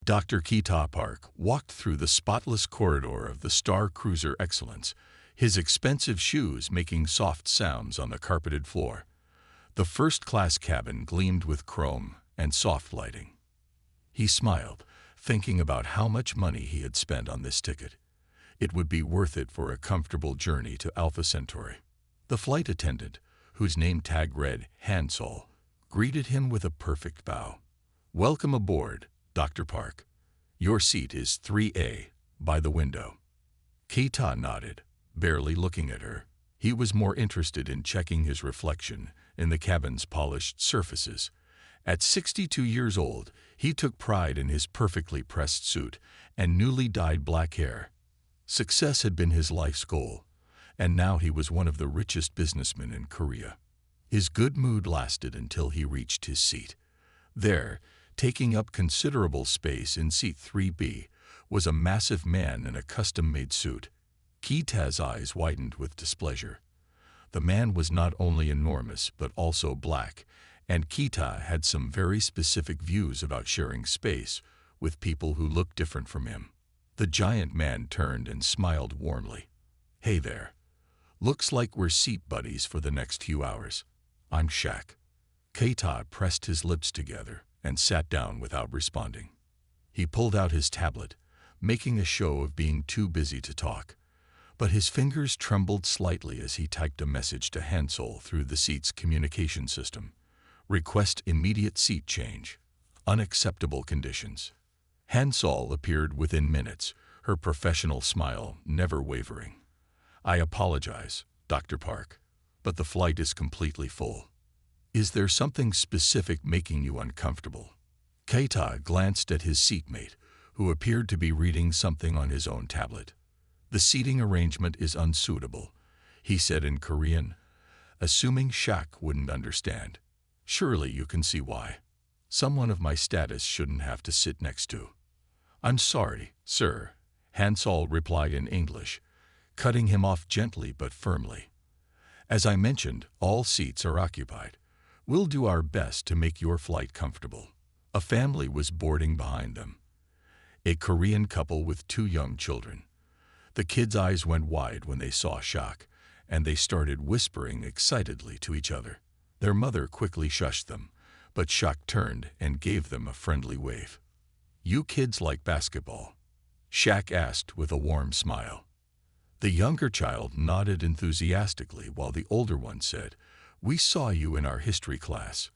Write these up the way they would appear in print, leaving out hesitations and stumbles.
Dr. Kita Park walked through the spotless corridor of the Star Cruiser Excellence, his expensive shoes making soft sounds on the carpeted floor. The first-class cabin gleamed with chrome and soft lighting. He smiled, thinking about how much money he had spent on this ticket. It would be worth it for a comfortable journey to Alpha Centauri. The flight attendant, whose name tag read Hansol, greeted him with a perfect bow. "Welcome aboard, Dr. Park. Your seat is 3A, by the window." Keita nodded, barely looking at her. He was more interested in checking his reflection in the cabin's polished surfaces. At 62 years old, he took pride in his perfectly pressed suit and newly dyed black hair. Success had been his life's goal, and now he was one of the richest businessmen in Korea. His good mood lasted until he reached his seat. There, taking up considerable space in seat 3B, was a massive man in a custom-made suit. Keita's eyes widened with displeasure. The man was not only enormous but also black, and Keita had some very specific views about sharing space with people who looked different from him. The giant man turned and smiled warmly. "Hey there. Looks like we're seat buddies for the next few hours. I'm Shaq." Keita pressed his lips together and sat down without responding. He pulled out his tablet, making a show of being too busy to talk. But his fingers trembled slightly as he typed a message to Hansol through the seat's communication system. "Request immediate seat change. Unacceptable conditions." Hansol appeared within minutes, her professional smile never wavering. "I apologize, Dr. Park, but the flight is completely full. Is there something specific making you uncomfortable?" Keita glanced at his seatmate, who appeared to be reading something on his own tablet. "The seating arrangement is unsuitable," he said in Korean, assuming Shaq wouldn't understand. "Surely you can see why. Someone of my status shouldn't have to sit next to." "I'm sorry, sir," Hansol replied in English, cutting him off gently but firmly. "As I mentioned, all seats are occupied. We'll do our best to make your flight comfortable." A family was boarding behind them. A Korean couple with 2 young children. The kids' eyes went wide when they saw Shaq, and they started whispering excitedly to each other. Their mother quickly shushed them, but Shaq turned and gave them a friendly wave. "You kids like basketball?" Shaq asked with a warm smile. The younger child nodded enthusiastically while the older one said, "We saw you in our history class.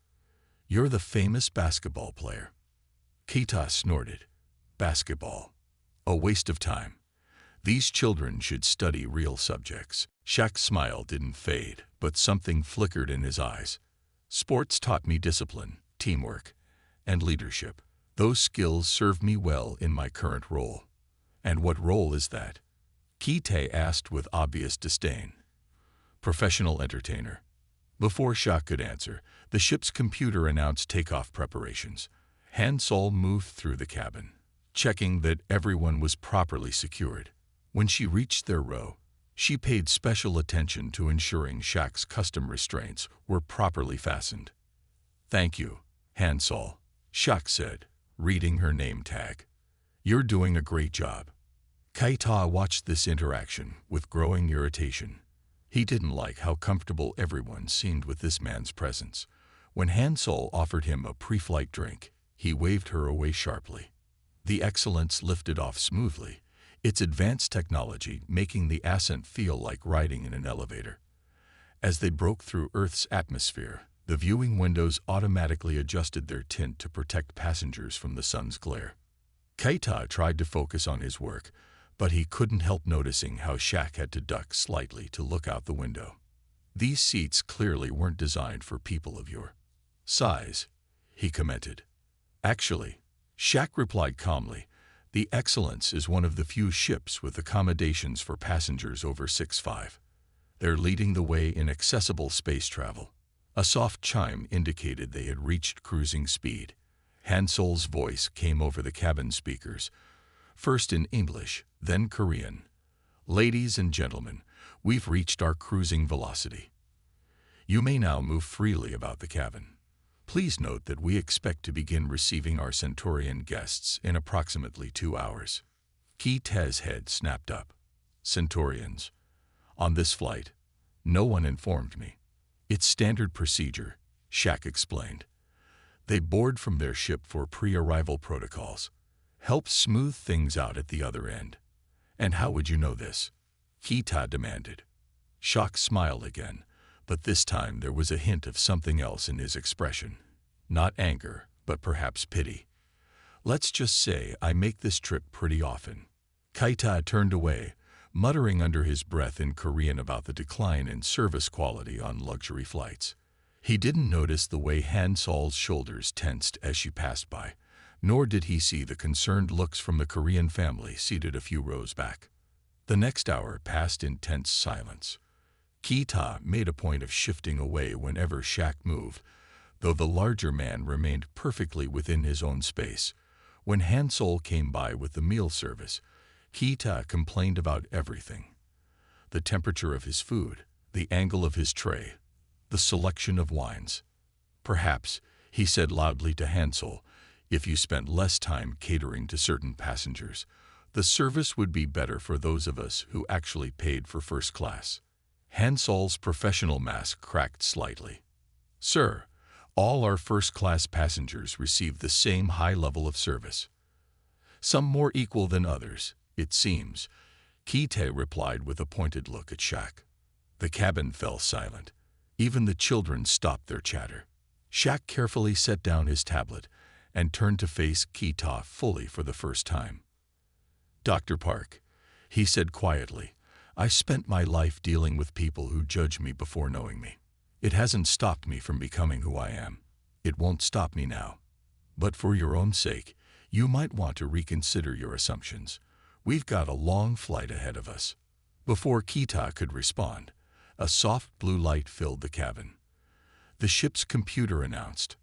You're the famous basketball player." Keita snorted. "Basketball. A waste of time. These children should study real subjects." Shaq's smile didn't fade, but something flickered in his eyes. "Sports taught me discipline, teamwork, and leadership. Those skills serve me well in my current role." "And what role is that?" Keita asked with obvious disdain. "Professional entertainer." Before Shaq could answer, the ship's computer announced takeoff preparations. Hansol moved through the cabin, checking that everyone was properly secured. When she reached their row, she paid special attention to ensuring Shaq's custom restraints were properly fastened. "Thank you, Hansol," Shaq said, reading her name tag. "You're doing a great job." Keita watched this interaction with growing irritation. He didn't like how comfortable everyone seemed with this man's presence. When Hansol offered him a pre-flight drink, he waved her away sharply. The Excellence lifted off smoothly, its advanced technology making the ascent feel like riding in an elevator. As they broke through Earth's atmosphere, the viewing windows automatically adjusted their tint to protect passengers from the sun's glare. Keita tried to focus on his work, but he couldn't help noticing how Shaq had to duck slightly to look out the window. "These seats clearly weren't designed for people of your size," he commented. "Actually," Shaq replied calmly, "the Excellence is one of the few ships with accommodations for passengers over 6'5". They're leading the way in accessible space travel." A soft chime indicated they had reached cruising speed. Hansol's voice came over the cabin speakers, first in English, then Korean. "Ladies and gentlemen, we've reached our cruising velocity. You may now move freely about the cabin. Please note that we expect to begin receiving our Centaurian guests in approximately 2 hours. Keita's head snapped up. Centaurians. On this flight, no one informed me. It's standard procedure, Shaq explained. They board from their ship for pre-arrival protocols. Help smooth things out at the other end. And how would you know this? Keita demanded. Shaq smiled again, but this time there was a hint of something else in his expression. Not anger, but perhaps pity. Let's just say I make this trip pretty often. Keita turned away, muttering under his breath in Korean about the decline in service quality on luxury flights. He didn't notice the way Han Sol's shoulders tensed as she passed by, nor did he see the concerned looks from the Korean family seated a few rows back. The next hour passed in tense silence. Keita made a point of shifting away whenever Shaq moved, though the larger man remained perfectly within his own space. When Han Sol came by with the meal service, Keita complained about everything. The temperature of his food, the angle of his tray, the selection of wines. Perhaps, he said loudly to Han Sol, if you spent less time catering to certain passengers, the service would be better for those of us who actually paid for first class. Han Sol's professional mask cracked slightly. Sir, all our first-class passengers receive the same high level of service. Some more equal than others, it seems, Keita replied with a pointed look at Shaq. The cabin fell silent. Even the children stopped their chatter. Shaq carefully set down his tablet and turned to face Keita fully for the first time. Dr. Park, he said quietly, I spent my life dealing with people who judge me before knowing me. It hasn't stopped me from becoming who I am. It won't stop me now. But for your own sake, you might want to reconsider your assumptions. We've got a long flight ahead of us. Before Keita could respond, a soft blue light filled the cabin. The ship's computer announced,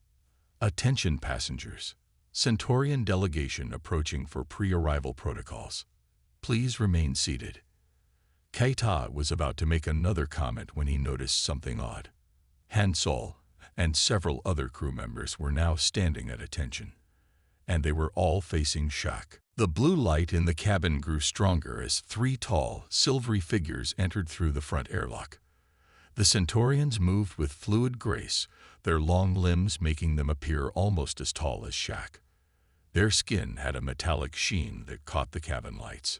Attention passengers, Centaurian delegation approaching for pre-arrival protocols. Please remain seated. Keita was about to make another comment when he noticed something odd. Han Sol and several other crew members were now standing at attention, and they were all facing Shaq. The blue light in the cabin grew stronger as 3 tall, silvery figures entered through the front airlock. The Centaurians moved with fluid grace, their long limbs making them appear almost as tall as Shaq. Their skin had a metallic sheen that caught the cabin lights.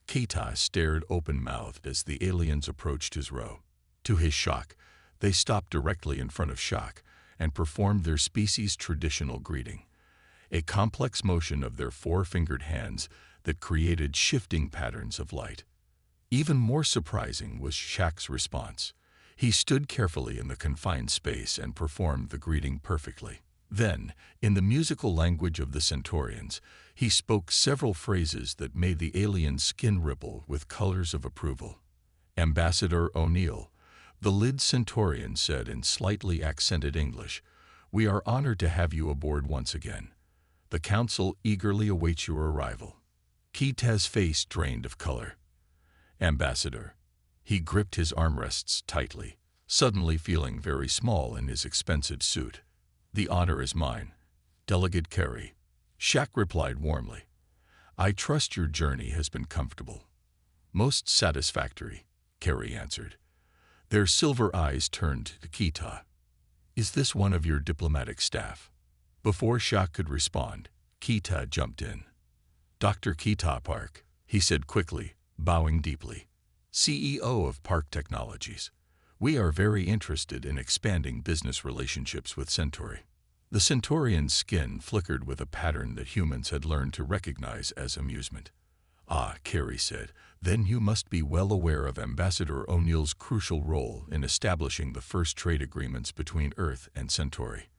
Keita stared open-mouthed as the aliens approached his row. To his shock, they stopped directly in front of Shaq and performed their species' traditional greeting, a complex motion of their 4-fingered hands that created shifting patterns of light. Even more surprising was Shaq's response. He stood carefully in the confined space and performed the greeting perfectly. Then, in the musical language of the Centaurians, he spoke several phrases that made the alien's skin ripple with colors of approval. Ambassador O'Neill, the lead Centaurian said in slightly accented English, we are honored to have you aboard once again. The Council eagerly awaits your arrival. Keita's face drained of color. Ambassador. He gripped his armrests tightly, suddenly feeling very small in his expensive suit. The honor is mine. Delegate Carey. Shaq replied warmly. I trust your journey has been comfortable. Most satisfactory, Carey answered. Their silver eyes turned to Keita. Is this one of your diplomatic staff? Before Shaq could respond, Keita jumped in. Dr. Keita Park, he said quickly, bowing deeply. CEO of Park Technologies. We are very interested in expanding business relationships with Centauri. The Centaurian's skin flickered with a pattern that humans had learned to recognize as amusement. Ah, Carey said, then you must be well aware of Ambassador O'Neill's crucial role in establishing the first trade agreements between Earth and Centauri.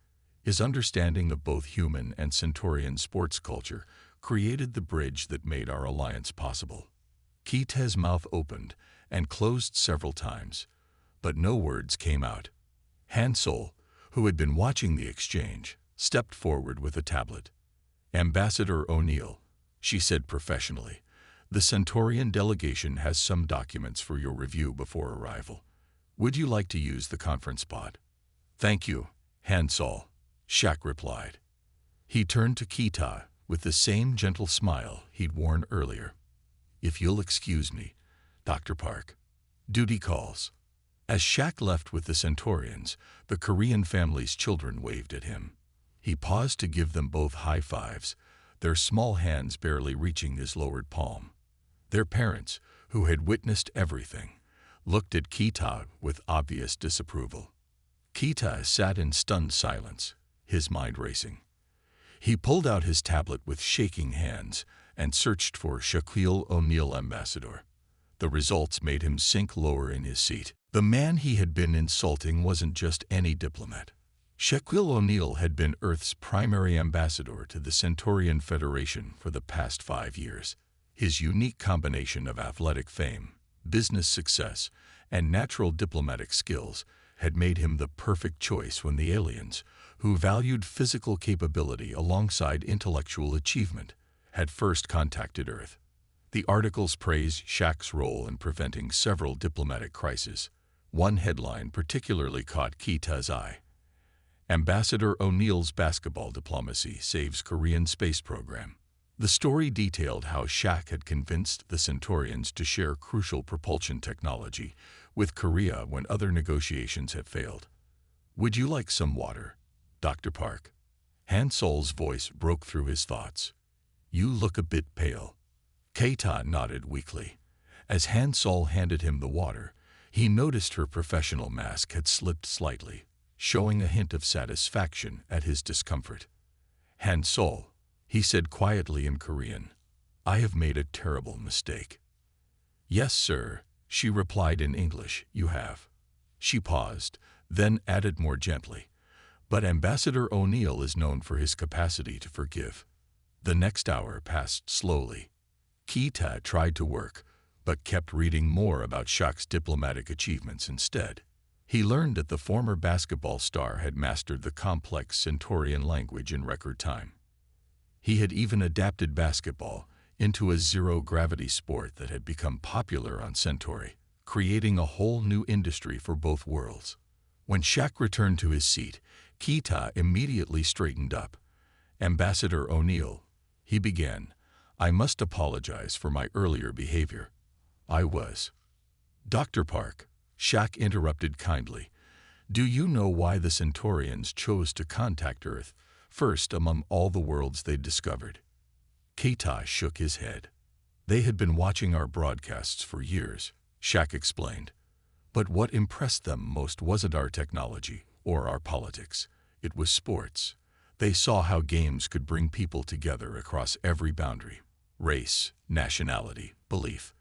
His understanding of both human and Centaurian sports culture created the bridge that made our alliance possible. Keita's mouth opened and closed several times, but no words came out. Han Sol, who had been watching the exchange, stepped forward with a tablet. Ambassador O'Neill, she said professionally, the Centaurian delegation has some documents for your review before arrival. Would you like to use the conference pod? Thank you, Han Sol. Shaq replied. He turned to Kita with the same gentle smile he'd worn earlier. If you'll excuse me, Dr. Park. Duty calls. As Shaq left with the Centaurians, the Korean family's children waved at him. He paused to give them both high fives, their small hands barely reaching his lowered palm. Their parents, who had witnessed everything, looked at Kita with obvious disapproval. Kita sat in stunned silence, his mind racing. He pulled out his tablet with shaking hands and searched for Shaquille O'Neal, ambassador. The results made him sink lower in his seat. The man he had been insulting wasn't just any diplomat. Shaquille O'Neal had been Earth's primary ambassador to the Centaurian Federation for the past 5 years. His unique combination of athletic fame, business success, and natural diplomatic skills had made him the perfect choice when the aliens, who valued physical capability alongside intellectual achievement, had first contacted Earth. The articles praised Shaq's role in preventing several diplomatic crises. One headline particularly caught Kita's eye. Ambassador O'Neal's basketball diplomacy saves Korean space program. The story detailed how Shaq had convinced the Centaurians to share crucial propulsion technology with Korea when other negotiations had failed. Would you like some water, Dr. Park? Han Sol's voice broke through his thoughts. You look a bit pale. Keita nodded weakly. As Han Sol handed him the water, he noticed her professional mask had slipped slightly, showing a hint of satisfaction at his discomfort. Han Sol, he said quietly in Korean, I have made a terrible mistake. Yes, sir, she replied in English, you have. She paused, then added more gently, but Ambassador O'Neal is known for his capacity to forgive. The next hour passed slowly. Kita tried to work, but kept reading more about Shaq's diplomatic achievements instead. He learned that the former basketball star had mastered the complex Centaurian language in record time. He had even adapted basketball into a zero-gravity sport that had become popular on Centauri, creating a whole new industry for both worlds. When Shaq returned to his seat, Kita immediately straightened up. Ambassador O'Neal, he began, I must apologize for my earlier behavior. I was. Dr. Park, Shaq interrupted kindly. Do you know why the Centaurians chose to contact Earth first among all the worlds they'd discovered? Keita shook his head. They had been watching our broadcasts for years, Shaq explained. But what impressed them most wasn't our technology or our politics. It was sports. They saw how games could bring people together across every boundary, race, nationality, belief.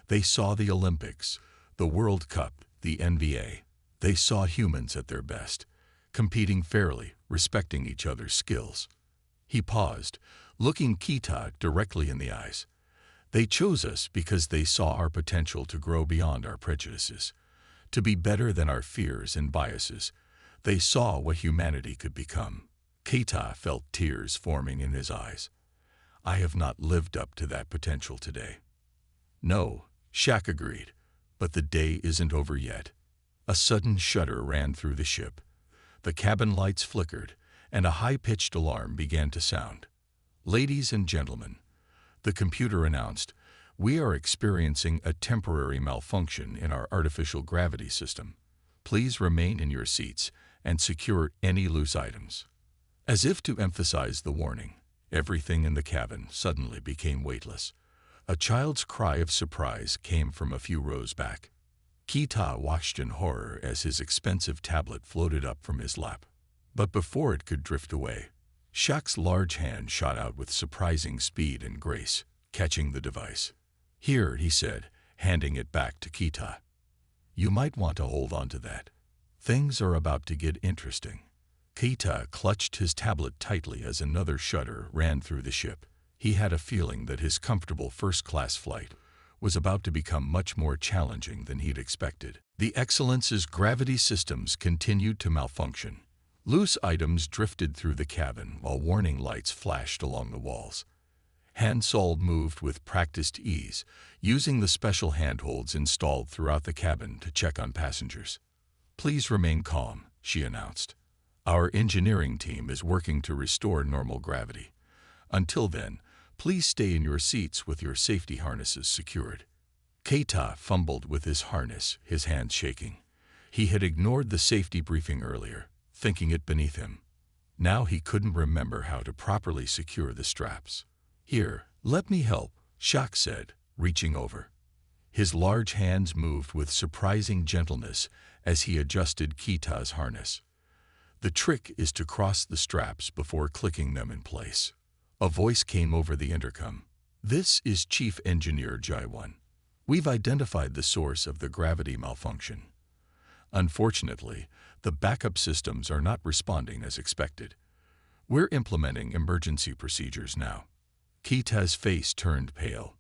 They saw the Olympics, the World Cup, the NBA. They saw humans at their best, competing fairly, respecting each other's skills. He paused, looking Kita directly in the eyes. They chose us because they saw our potential to grow beyond our prejudices, to be better than our fears and biases. They saw what humanity could become. Kita felt tears forming in his eyes. I have not lived up to that potential today. No, Shaq agreed, but the day isn't over yet. A sudden shudder ran through the ship. The cabin lights flickered, and a high-pitched alarm began to sound. Ladies and gentlemen, the computer announced, we are experiencing a temporary malfunction in our artificial gravity system. Please remain in your seats and secure any loose items. As if to emphasize the warning, everything in the cabin suddenly became weightless. A child's cry of surprise came from a few rows back. Kita watched in horror as his expensive tablet floated up from his lap. But before it could drift away, Shaq's large hand shot out with surprising speed and grace, catching the device. Here, he said, handing it back to Kita. You might want to hold on to that. Things are about to get interesting. Kita clutched his tablet tightly as another shudder ran through the ship. He had a feeling that his comfortable first-class flight was about to become much more challenging than he'd expected. The Excellence's gravity systems continued to malfunction. Loose items drifted through the cabin while warning lights flashed along the walls. Han Sol moved with practiced ease, using the special handholds installed throughout the cabin to check on passengers. Please remain calm, she announced. Our engineering team is working to restore normal gravity. Until then, please stay in your seats with your safety harnesses secured. Keita fumbled with his harness, his hands shaking. He had ignored the safety briefing earlier, thinking it beneath him. Now he couldn't remember how to properly secure the straps. "Here, let me help," Shaq said, reaching over. His large hands moved with surprising gentleness as he adjusted Keita's harness. "The trick is to cross the straps before clicking them in place." A voice came over the intercom. "This is Chief Engineer Jaiwan. We've identified the source of the gravity malfunction. Unfortunately, the backup systems are not responding as expected. We're implementing emergency procedures now." Keita's face turned pale.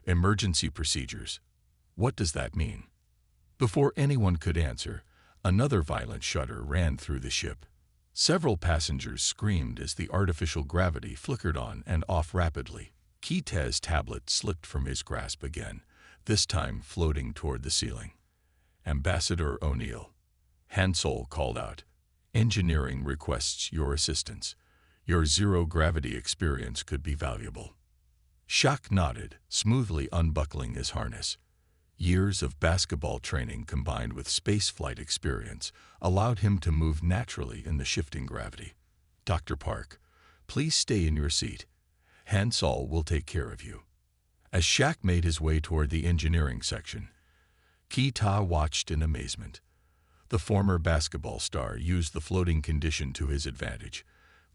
"Emergency procedures? What does that mean?" Before anyone could answer, another violent shudder ran through the ship. Several passengers screamed as the artificial gravity flickered on and off rapidly. Keita's tablet slipped from his grasp again, this time floating toward the ceiling. "Ambassador O'Neill," Hansol called out, "engineering requests your assistance. Your zero-gravity experience could be valuable." Shaq nodded, smoothly unbuckling his harness. Years of basketball training combined with spaceflight experience allowed him to move naturally in the shifting gravity. "Dr. Park, please stay in your seat. Hansol will take care of you." As Shaq made his way toward the engineering section, Keita watched in amazement. The former basketball star used the floating condition to his advantage,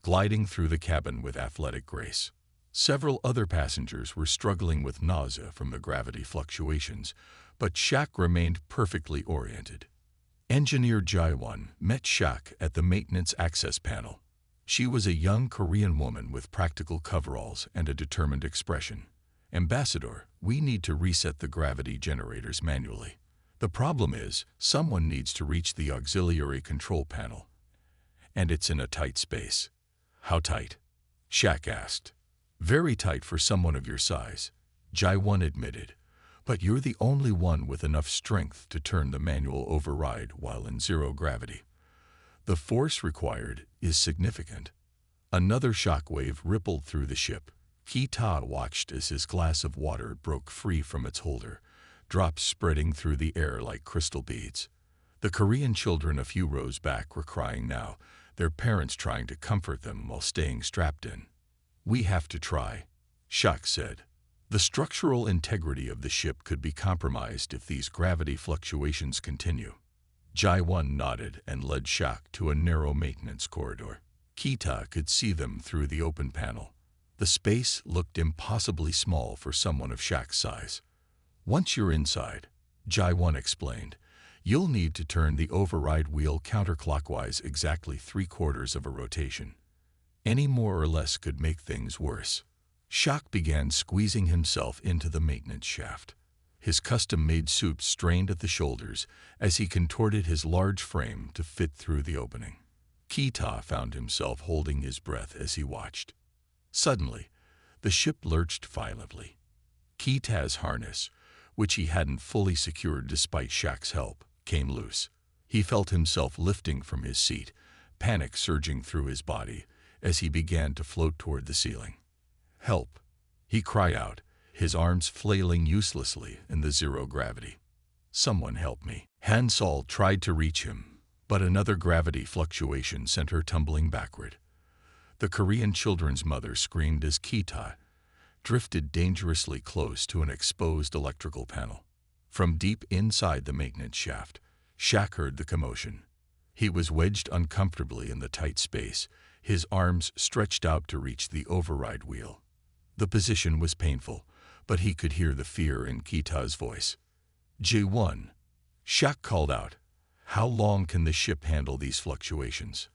gliding through the cabin with athletic grace. Several other passengers were struggling with nausea from the gravity fluctuations, but Shaq remained perfectly oriented. Engineer Jaiwan met Shaq at the maintenance access panel. She was a young Korean woman with practical coveralls and a determined expression. "Ambassador, we need to reset the gravity generators manually. The problem is, someone needs to reach the auxiliary control panel. And it's in a tight space." "How tight?" Shaq asked. "Very tight for someone of your size," Jaiwan admitted. "But you're the only one with enough strength to turn the manual override while in zero gravity. The force required is significant." Another shockwave rippled through the ship. Keita watched as his glass of water broke free from its holder, drops spreading through the air like crystal beads. The Korean children a few rows back were crying now, their parents trying to comfort them while staying strapped in. "We have to try," Shaq said. "The structural integrity of the ship could be compromised if these gravity fluctuations continue." Jaiwan nodded and led Shaq to a narrow maintenance corridor. Keita could see them through the open panel. The space looked impossibly small for someone of Shaq's size. "Once you're inside," Jaiwan explained, "you'll need to turn the override wheel counterclockwise exactly 3/4 of a rotation. Any more or less could make things worse." Shaq began squeezing himself into the maintenance shaft. His custom-made suit strained at the shoulders as he contorted his large frame to fit through the opening. Keita found himself holding his breath as he watched. Suddenly, the ship lurched violently. Keita's harness, which he hadn't fully secured despite Shaq's help, came loose. He felt himself lifting from his seat, panic surging through his body as he began to float toward the ceiling. "Help!" he cried out, his arms flailing uselessly in the zero gravity. "Someone help me." Hansol tried to reach him, but another gravity fluctuation sent her tumbling backward. The Korean children's mother screamed as Keita drifted dangerously close to an exposed electrical panel. From deep inside the maintenance shaft, Shaq heard the commotion. He was wedged uncomfortably in the tight space, his arms stretched out to reach the override wheel. The position was painful, but he could hear the fear in Keita's voice. "J1," Shaq called out. "How long can the ship handle these fluctuations?"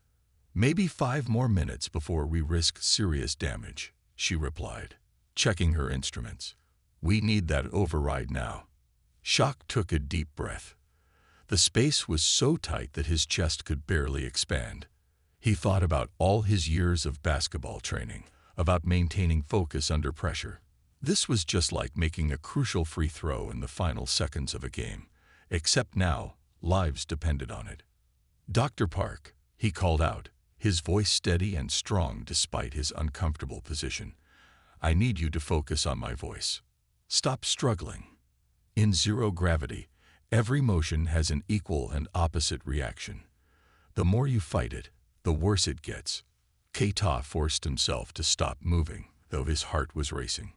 "Maybe 5 more minutes before we risk serious damage," she replied, checking her instruments. "We need that override now." Shaq took a deep breath. The space was so tight that his chest could barely expand. He thought about all his years of basketball training, about maintaining focus under pressure. This was just like making a crucial free throw in the final seconds of a game, except now, lives depended on it. "Dr. Park," he called out, his voice steady and strong despite his uncomfortable position. I need you to focus on my voice. Stop struggling. In zero gravity, every motion has an equal and opposite reaction. The more you fight it, the worse it gets. Keita forced himself to stop moving, though his heart was racing.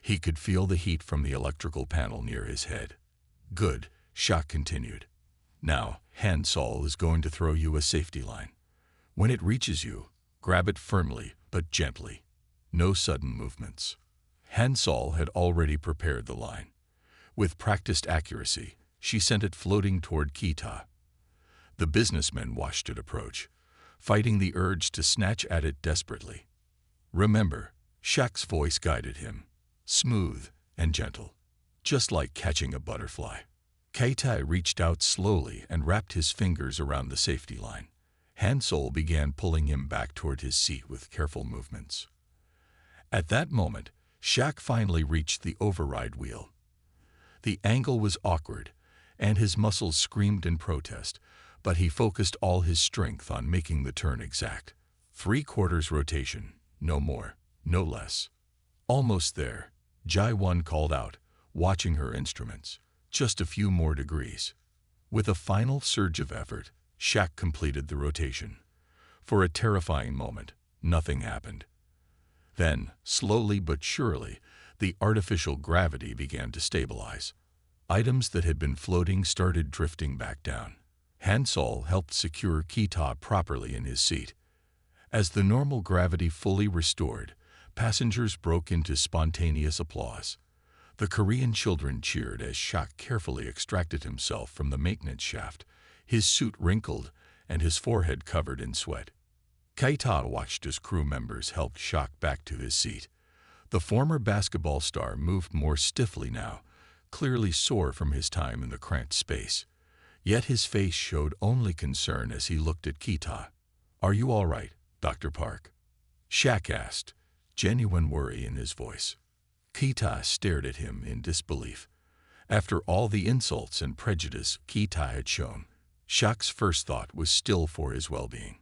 He could feel the heat from the electrical panel near his head. Good, Shaq continued. Now, Hansol is going to throw you a safety line. When it reaches you, grab it firmly but gently. No sudden movements. Hansol had already prepared the line. With practiced accuracy, she sent it floating toward Keita. The businessman watched it approach, fighting the urge to snatch at it desperately. Remember, Shaq's voice guided him, smooth and gentle, just like catching a butterfly. Keita reached out slowly and wrapped his fingers around the safety line. Hansol began pulling him back toward his seat with careful movements. At that moment, Shaq finally reached the override wheel. The angle was awkward, and his muscles screamed in protest, but he focused all his strength on making the turn exact. 3/4 rotation, no more, no less. Almost there, Jai-Won called out, watching her instruments. Just a few more degrees. With a final surge of effort, Shaq completed the rotation. For a terrifying moment, nothing happened. Then, slowly but surely, the artificial gravity began to stabilize. Items that had been floating started drifting back down. Hansol helped secure Keita properly in his seat. As the normal gravity fully restored, passengers broke into spontaneous applause. The Korean children cheered as Shaq carefully extracted himself from the maintenance shaft, his suit wrinkled and his forehead covered in sweat. Keita watched as crew members helped Shaq back to his seat. The former basketball star moved more stiffly now, clearly sore from his time in the cramped space. Yet his face showed only concern as he looked at Keita. "Are you all right, Dr. Park?" Shaq asked, genuine worry in his voice. Keita stared at him in disbelief. After all the insults and prejudice Keita had shown, Shaq's first thought was still for his well-being.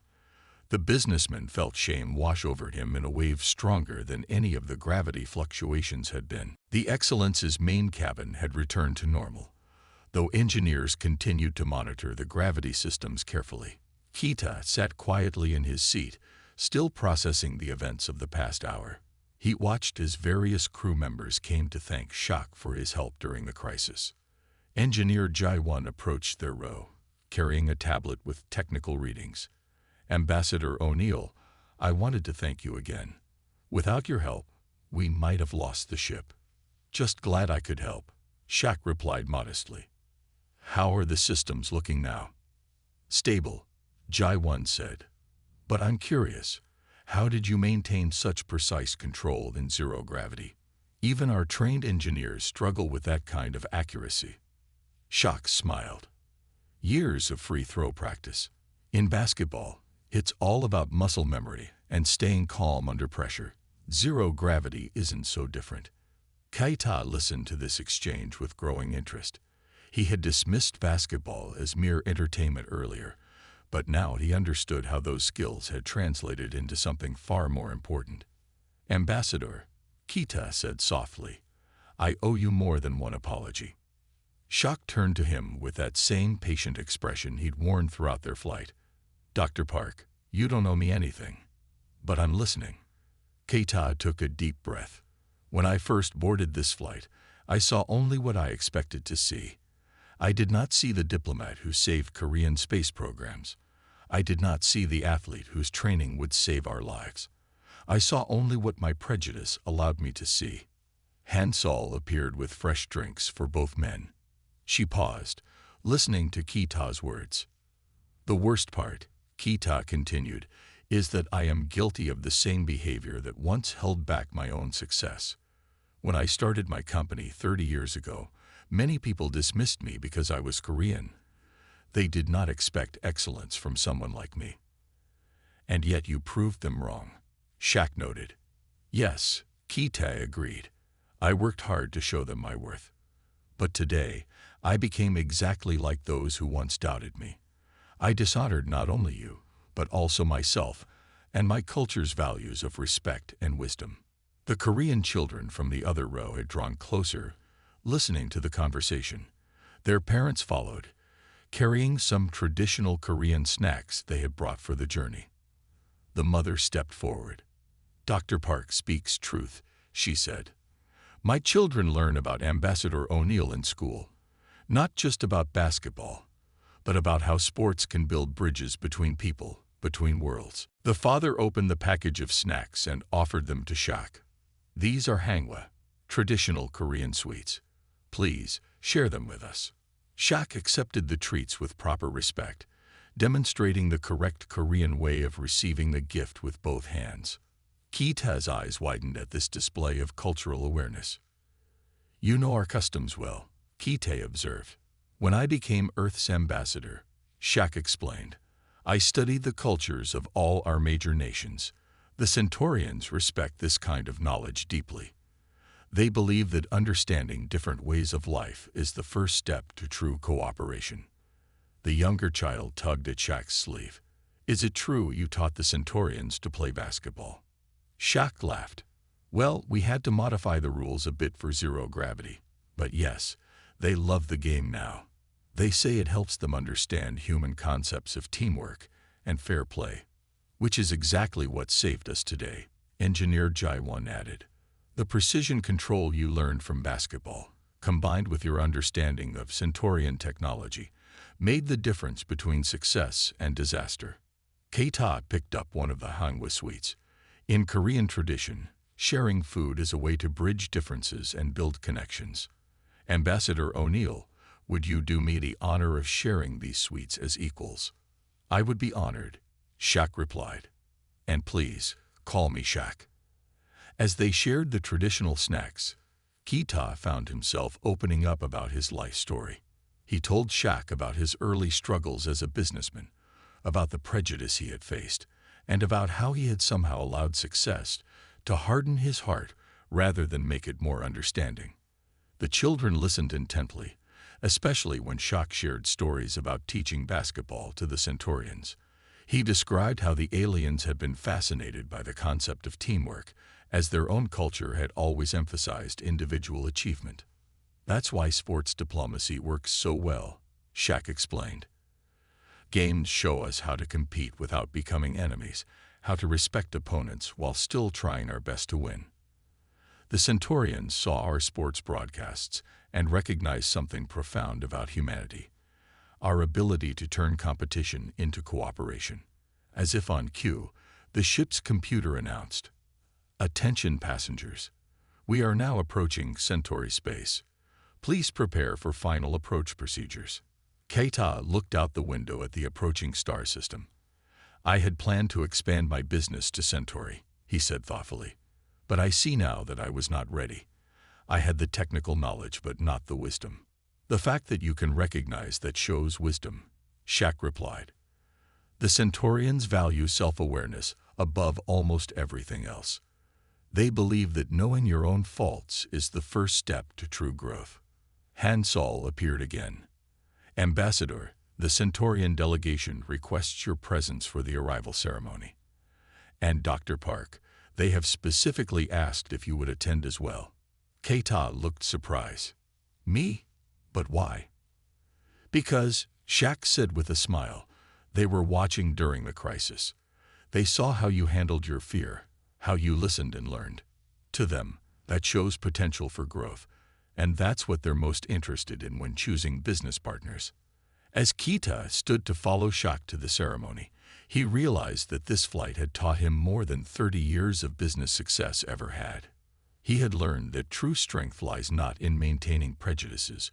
The businessman felt shame wash over him in a wave stronger than any of the gravity fluctuations had been. The Excellence's main cabin had returned to normal, though engineers continued to monitor the gravity systems carefully. Keita sat quietly in his seat, still processing the events of the past hour. He watched as various crew members came to thank Shaq for his help during the crisis. Engineer Jai-Won approached their row, carrying a tablet with technical readings. "Ambassador O'Neill, I wanted to thank you again. Without your help, we might have lost the ship." "Just glad I could help," Shaq replied modestly. "How are the systems looking now?" "Stable," Jai-Won said. "But I'm curious, how did you maintain such precise control in zero gravity? Even our trained engineers struggle with that kind of accuracy." Shaq smiled. "Years of free throw practice. In basketball, it's all about muscle memory and staying calm under pressure. Zero gravity isn't so different." Keita listened to this exchange with growing interest. He had dismissed basketball as mere entertainment earlier, but now he understood how those skills had translated into something far more important. "Ambassador," Keita said softly, "I owe you more than one apology." Shaq turned to him with that same patient expression he'd worn throughout their flight. "Dr. Park, you don't owe me anything, but I'm listening." Keita took a deep breath. "When I first boarded this flight, I saw only what I expected to see. I did not see the diplomat who saved Korean space programs. I did not see the athlete whose training would save our lives. I saw only what my prejudice allowed me to see." Hansol appeared with fresh drinks for both men. She paused, listening to Keita's words. "The worst part," Keita continued, "is that I am guilty of the same behavior that once held back my own success. When I started my company 30 years ago, many people dismissed me because I was Korean. They did not expect excellence from someone like me. And yet you proved them wrong," Shaq noted. "Yes," Keita agreed. "I worked hard to show them my worth. But today, I became exactly like those who once doubted me. I dishonored not only you, but also myself and my culture's values of respect and wisdom. The Korean children from the other row had drawn closer, listening to the conversation. Their parents followed, carrying some traditional Korean snacks they had brought for the journey. The mother stepped forward. "Dr. Park speaks truth," she said. "My children learn about Ambassador O'Neill in school, not just about basketball, but about how sports can build bridges between people, between worlds." The father opened the package of snacks and offered them to Shaq. "These are hangwa, traditional Korean sweets. Please, share them with us." Shaq accepted the treats with proper respect, demonstrating the correct Korean way of receiving the gift with both hands. Ki-ta's eyes widened at this display of cultural awareness. "You know our customs well," Ki-ta observed. "When I became Earth's ambassador," Shaq explained, "I studied the cultures of all our major nations. The Centaurians respect this kind of knowledge deeply. They believe that understanding different ways of life is the first step to true cooperation." The younger child tugged at Shaq's sleeve. "Is it true you taught the Centaurians to play basketball?" Shaq laughed. "Well, we had to modify the rules a bit for zero gravity. But yes, they love the game now. They say it helps them understand human concepts of teamwork and fair play." "Which is exactly what saved us today," Engineer Jaiwon added. "The precision control you learned from basketball, combined with your understanding of Centaurian technology, made the difference between success and disaster." Keita picked up one of the hangwa sweets. In Korean tradition, sharing food is a way to bridge differences and build connections. "Ambassador O'Neill, would you do me the honor of sharing these sweets as equals?" "I would be honored," Shaq replied. "And please, call me Shaq." As they shared the traditional snacks, Keita found himself opening up about his life story. He told Shaq about his early struggles as a businessman, about the prejudice he had faced, and about how he had somehow allowed success to harden his heart rather than make it more understanding. The children listened intently, especially when Shaq shared stories about teaching basketball to the Centaurians. He described how the aliens had been fascinated by the concept of teamwork, as their own culture had always emphasized individual achievement. "That's why sports diplomacy works so well," Shaq explained. "Games show us how to compete without becoming enemies, how to respect opponents while still trying our best to win." The Centaurians saw our sports broadcasts and recognized something profound about humanity: our ability to turn competition into cooperation. As if on cue, the ship's computer announced, "Attention passengers, we are now approaching Centauri space. Please prepare for final approach procedures." Keita looked out the window at the approaching star system. "I had planned to expand my business to Centauri," he said thoughtfully, "but I see now that I was not ready. I had the technical knowledge but not the wisdom." "The fact that you can recognize that shows wisdom," Shaq replied. "The Centaurians value self-awareness above almost everything else. They believe that knowing your own faults is the first step to true growth." Han Sol appeared again. "Ambassador, the Centaurian delegation requests your presence for the arrival ceremony. And Dr. Park, they have specifically asked if you would attend as well." Keita looked surprised. "Me? But why?" "Because," Shaq said with a smile, "they were watching during the crisis. They saw how you handled your fear, how you listened and learned. To them, that shows potential for growth, and that's what they're most interested in when choosing business partners." As Keita stood to follow Shaq to the ceremony, he realized that this flight had taught him more than 30 years of business success ever had. He had learned that true strength lies not in maintaining prejudices,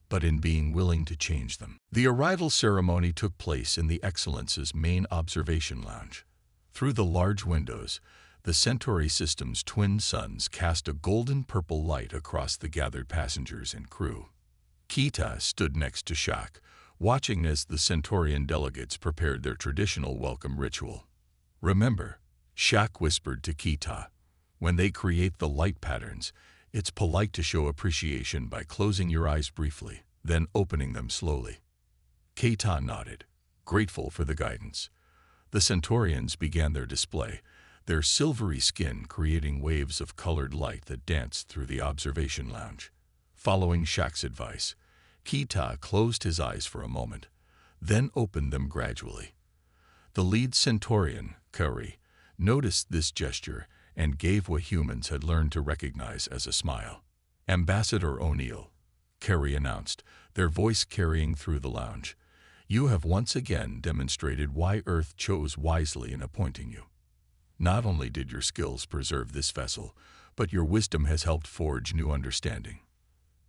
but in being willing to change them. The arrival ceremony took place in the Excellence's main observation lounge. Through the large windows, the Centauri system's twin suns cast a golden-purple light across the gathered passengers and crew. Keita stood next to Shaq, watching as the Centaurian delegates prepared their traditional welcome ritual. "Remember," Shaq whispered to Keita, "when they create the light patterns, it's polite to show appreciation by closing your eyes briefly, then opening them slowly." Keita nodded, grateful for the guidance. The Centaurians began their display, their silvery skin creating waves of colored light that danced through the observation lounge. Following Shaq's advice, Kita closed his eyes for a moment, then opened them gradually. The lead Centaurian, Kari, noticed this gesture and gave what humans had learned to recognize as a smile. "Ambassador O'Neill," Kari announced, their voice carrying through the lounge, "you have once again demonstrated why Earth chose wisely in appointing you. Not only did your skills preserve this vessel, but your wisdom has helped forge new understanding."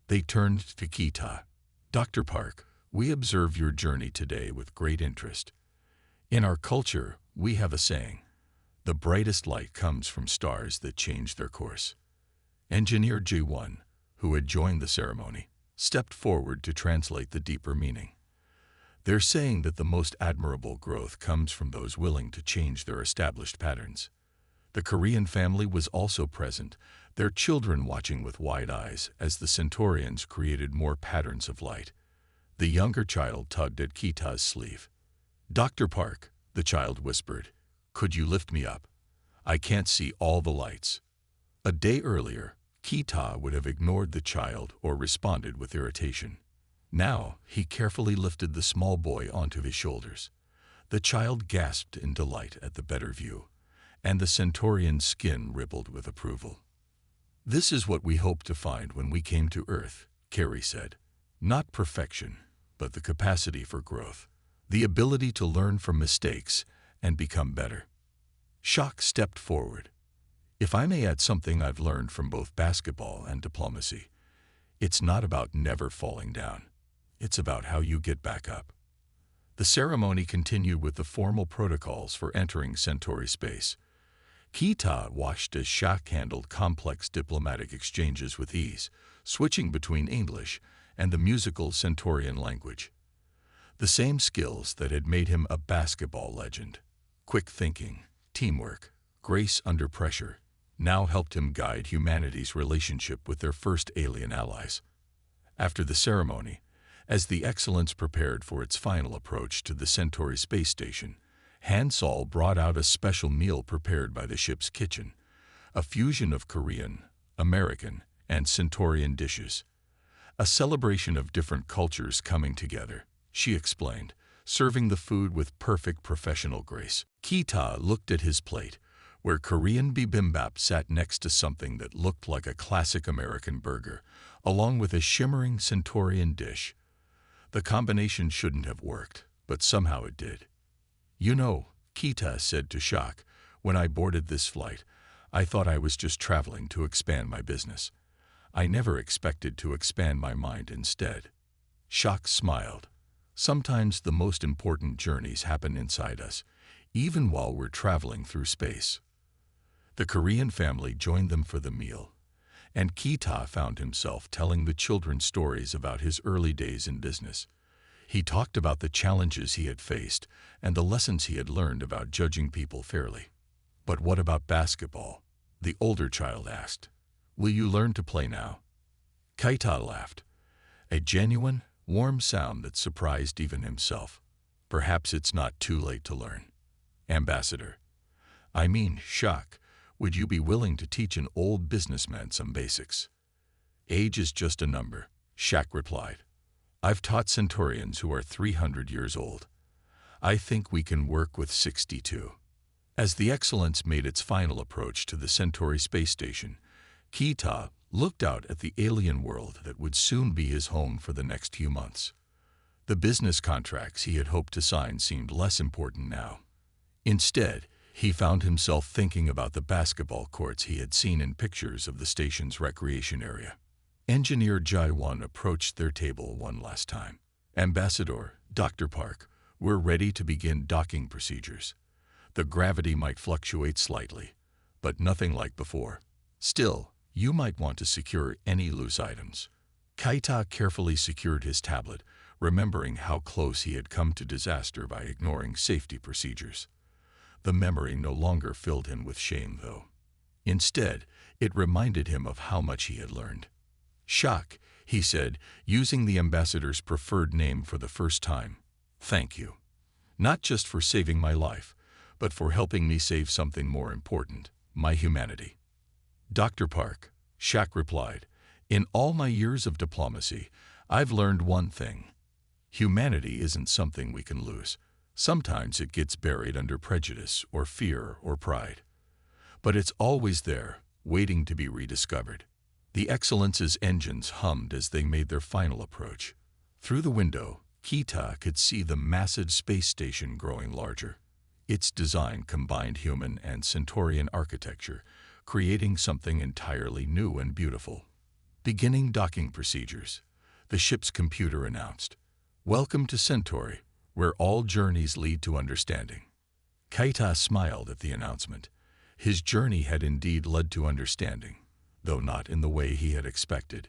They turned to Kita. "Dr. Park, we observe your journey today with great interest. In our culture, we have a saying, 'The brightest light comes from stars that change their course.'" Engineer J1, who had joined the ceremony, stepped forward to translate the deeper meaning. "They're saying that the most admirable growth comes from those willing to change their established patterns." The Korean family was also present, their children watching with wide eyes as the Centaurians created more patterns of light. The younger child tugged at Kita's sleeve. "Dr. Park," the child whispered, "could you lift me up? I can't see all the lights." A day earlier, Kita would have ignored the child or responded with irritation. Now, he carefully lifted the small boy onto his shoulders. The child gasped in delight at the better view, and the Centaurian's skin rippled with approval. "This is what we hoped to find when we came to Earth," Kari said. "Not perfection, but the capacity for growth, the ability to learn from mistakes and become better." Shaq stepped forward. "If I may add something I've learned from both basketball and diplomacy, it's not about never falling down. It's about how you get back up." The ceremony continued with the formal protocols for entering Centauri space. Kita watched as Shaq handled complex diplomatic exchanges with ease, switching between English and the musical Centaurian language. The same skills that had made him a basketball legend, quick thinking, teamwork, grace under pressure, now helped him guide humanity's relationship with their first alien allies. After the ceremony, as the Excellence prepared for its final approach to the Centauri space station, Han Sol brought out a special meal prepared by the ship's kitchen, a fusion of Korean, American, and Centaurian dishes. "A celebration of different cultures coming together," she explained, serving the food with perfect professional grace. Kita looked at his plate, where Korean bibimbap sat next to something that looked like a classic American burger, along with a shimmering Centaurian dish. The combination shouldn't have worked, but somehow it did. "You know," Kita said to Shaq, "when I boarded this flight, I thought I was just traveling to expand my business. I never expected to expand my mind instead." Shaq smiled. "Sometimes the most important journeys happen inside us, even while we're traveling through space." The Korean family joined them for the meal, and Kita found himself telling the children stories about his early days in business. He talked about the challenges he had faced and the lessons he had learned about judging people fairly. "But what about basketball?" the older child asked. "Will you learn to play now?" Kita laughed, a genuine, warm sound that surprised even himself. "Perhaps it's not too late to learn." "Ambassador. I mean, Shaq, would you be willing to teach an old businessman some basics?" "Age is just a number," Shaq replied. "I've taught Centaurians who are 300 years old. I think we can work with 62. As the Excellence made its final approach to the Centauri space station, Kita looked out at the alien world that would soon be his home for the next few months. The business contracts he had hoped to sign seemed less important now. Instead, he found himself thinking about the basketball courts he had seen in pictures of the station's recreation area. Engineer Jai-1 approached their table one last time. "Ambassador, Dr. Park, we're ready to begin docking procedures. The gravity might fluctuate slightly, but nothing like before. Still, you might want to secure any loose items." Kaita carefully secured his tablet, remembering how close he had come to disaster by ignoring safety procedures. The memory no longer filled him with shame, though. Instead, it reminded him of how much he had learned. "Shaq," he said, using the ambassador's preferred name for the first time, "thank you. Not just for saving my life, but for helping me save something more important, my humanity. Dr. Park, Shaq replied, in all my years of diplomacy, I've learned one thing. Humanity isn't something we can lose. Sometimes it gets buried under prejudice or fear or pride. But it's always there, waiting to be rediscovered. The Excellence's engines hummed as they made their final approach. Through the window, Kita could see the massive space station growing larger. Its design combined human and Centaurian architecture, creating something entirely new and beautiful. Beginning docking procedures, the ship's computer announced, "Welcome to Centauri, where all journeys lead to understanding." Kaita smiled at the announcement. His journey had indeed led to understanding, though not in the way he had expected.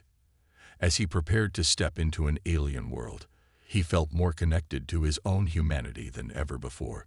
As he prepared to step into an alien world, he felt more connected to his own humanity than ever before.